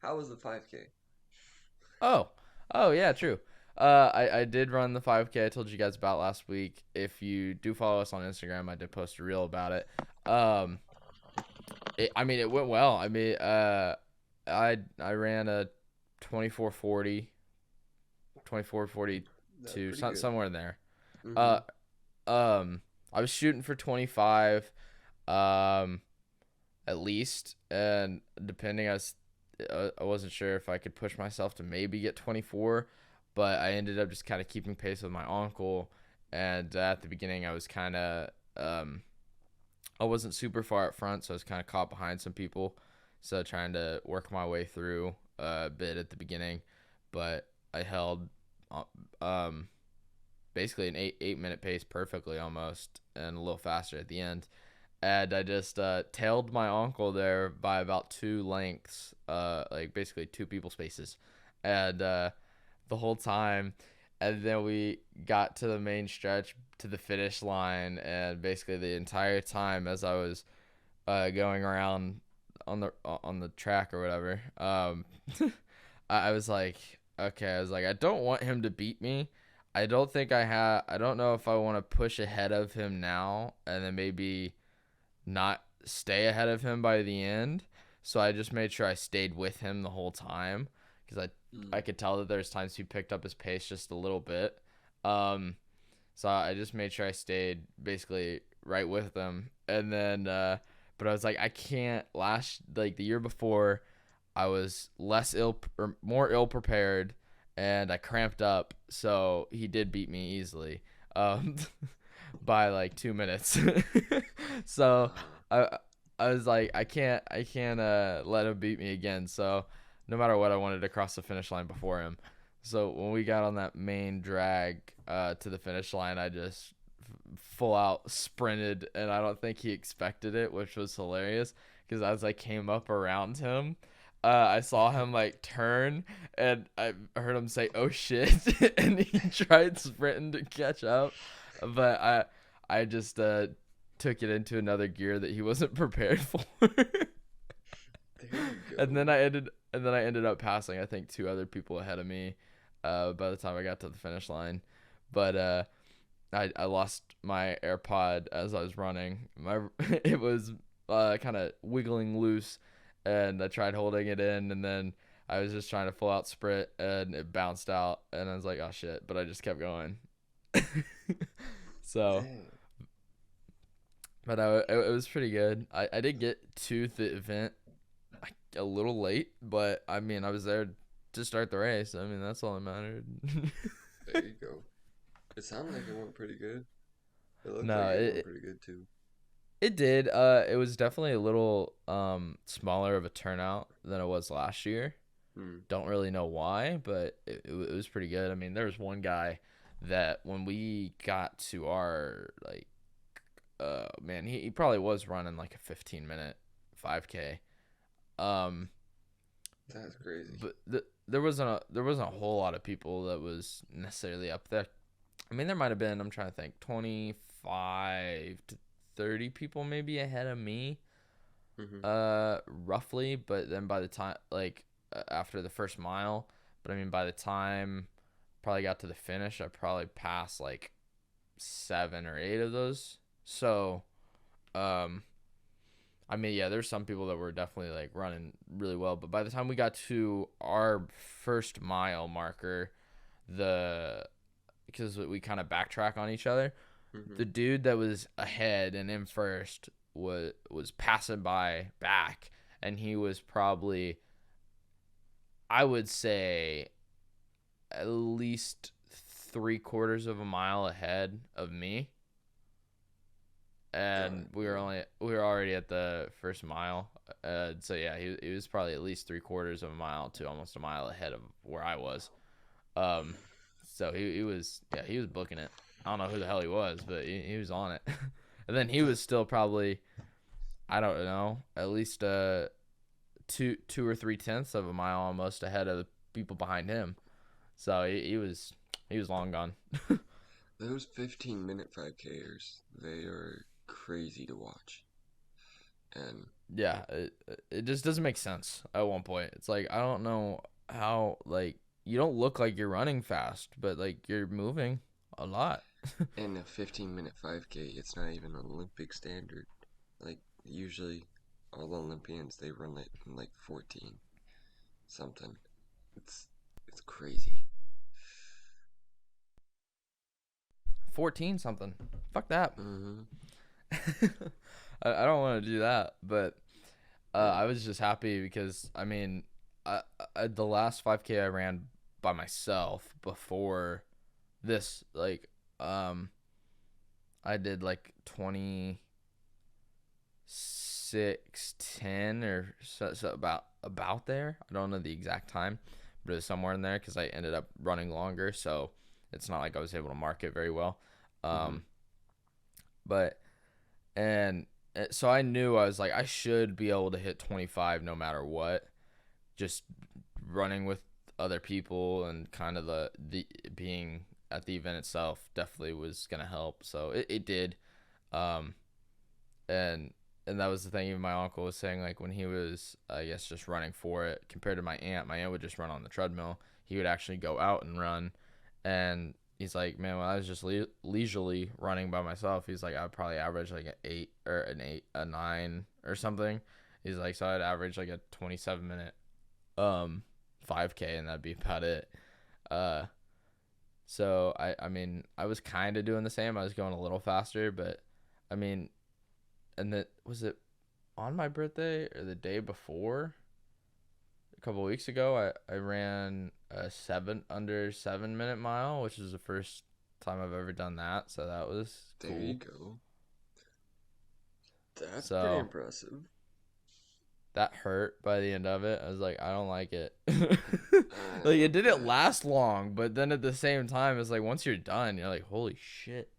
How was the 5K? Oh, oh yeah, true. I did run the 5K I told you guys about last week. If you do follow us on Instagram, I did post a reel about it. Um, I mean, it went well. I ran a 24:40, That's 24:42, pretty good. somewhere in there. Mm-hmm. Uh, I was shooting for 25, um, at least, and depending, I wasn't sure if I could push myself to maybe get 24, but I ended up just kind of keeping pace with my uncle. And at the beginning, I wasn't super far up front, so I was kind of caught behind some people. So trying to work my way through a bit at the beginning, but I held uh, um, basically an 8 minute pace perfectly almost, and a little faster at the end. And I just tailed my uncle there by about two lengths, like basically two people spaces, and the whole time. And then we got to the main stretch to the finish line, and basically the entire time as I was going around on the track or whatever, I was like, okay, I was like, I don't want him to beat me. I don't think I have. I don't know if I want to push ahead of him now, and then maybe not stay ahead of him by the end. So I just made sure I stayed with him the whole time because I Mm. could tell that there's times he picked up his pace just a little bit. Um, so I just made sure I stayed basically right with them, and then but I was like, I can't. Last like the year before, I was less ill or more ill prepared, and I cramped up, so he did beat me easily. Um, by like 2 minutes. So Wow. I I was like, I can't let him beat me again. So no matter what, I wanted to cross the finish line before him. So when we got on that main drag to the finish line, I just full out sprinted, and I don't think he expected it, which was hilarious because as I came up around him, I saw him like turn, and I heard him say, "Oh shit," and he tried sprinting to catch up, but I just took it into another gear that he wasn't prepared for. There you and go. then I ended up passing, I think, two other people ahead of me by the time I got to the finish line. But I lost my AirPod as I was running. My It was kind of wiggling loose, and I tried holding it in, and then I was just trying to full out sprint, and it bounced out, and I was like, oh shit! But I just kept going. So, Dang. but it was pretty good. I did get to the event like a little late, but I mean I was there to start the race. I mean that's all that mattered. There you go. It sounded like it went pretty good. It looked like No, it went it pretty good too. it did. It was definitely a little smaller of a turnout than it was last year. Hmm. Don't really know why, but it was pretty good. I mean, there was one guy that when we got to our like man, he probably was running like a 15-minute 5K. Um That's crazy. but there wasn't a whole lot of people that was necessarily up there. I mean, there might have been, I'm trying to think, 25 to 30 people maybe ahead of me, Mm-hmm. roughly. But then by the time, like, after the first mile, but I mean, by the time probably got to the finish, I probably passed like seven or eight of those. So, um, I mean, yeah, there's some people that were definitely like running really well, but by the time we got to our first mile marker, the because we kind of backtrack on each other, Mm-hmm. the dude that was ahead and in first was passing by back, and he was probably, I would say, at least 3/4 of a mile ahead of me, God and damn. we were already at the first mile. So yeah, he was probably at least 3/4 of a mile to almost a mile ahead of where I was. Um, so he was, yeah, he was booking it. I don't know who the hell he was, but he was on it. And then he was still probably, I don't know, at least two or three tenths of a mile almost ahead of the people behind him. So he was long gone. Those 15-minute 5Kers, they are crazy to watch. And Yeah, it just doesn't make sense at one point. It's like I don't know how like you don't look like you're running fast, but like you're moving a lot. in a 15-minute 5K, it's not even Olympic standard. Like usually, all Olympians they run it in like 14 something. It's it's crazy. 14 something. Fuck that. Mm-hmm. I don't want to do that, but Yeah. I was just happy because I mean, the last 5K I ran by myself before this, like, I did like 26:10 or so about there. I don't know the exact time, but it was somewhere in there because I ended up running longer, so it's not like I was able to mark it very well. Mm-hmm. Um, but and so I knew I was like I should be able to hit 25 no matter what. Just running with other people and kind of the being at the event itself definitely was gonna help. So it did. Um, and that was the thing. Even my uncle was saying like when he was I guess just running for it compared to my aunt would just run on the treadmill. He would actually go out and run, and he's like, man, when I was just leisurely running by myself, he's like, I'd probably average like a 9 or something. He's like, so I'd average like a 27-minute um 5K, and that'd be about it. Uh, so I mean, I was kind of doing the same. I was going a little faster, but I mean, and that was it on my birthday or the day before a couple weeks ago. I ran a 7 minute mile, which is the first time I've ever done that, so that was There you cool. go. That's pretty So impressive. that hurt by the end of it. I was like, I don't like it. Like I it didn't bet. last long, but then at the same time, it's like once you're done, you're like, holy shit.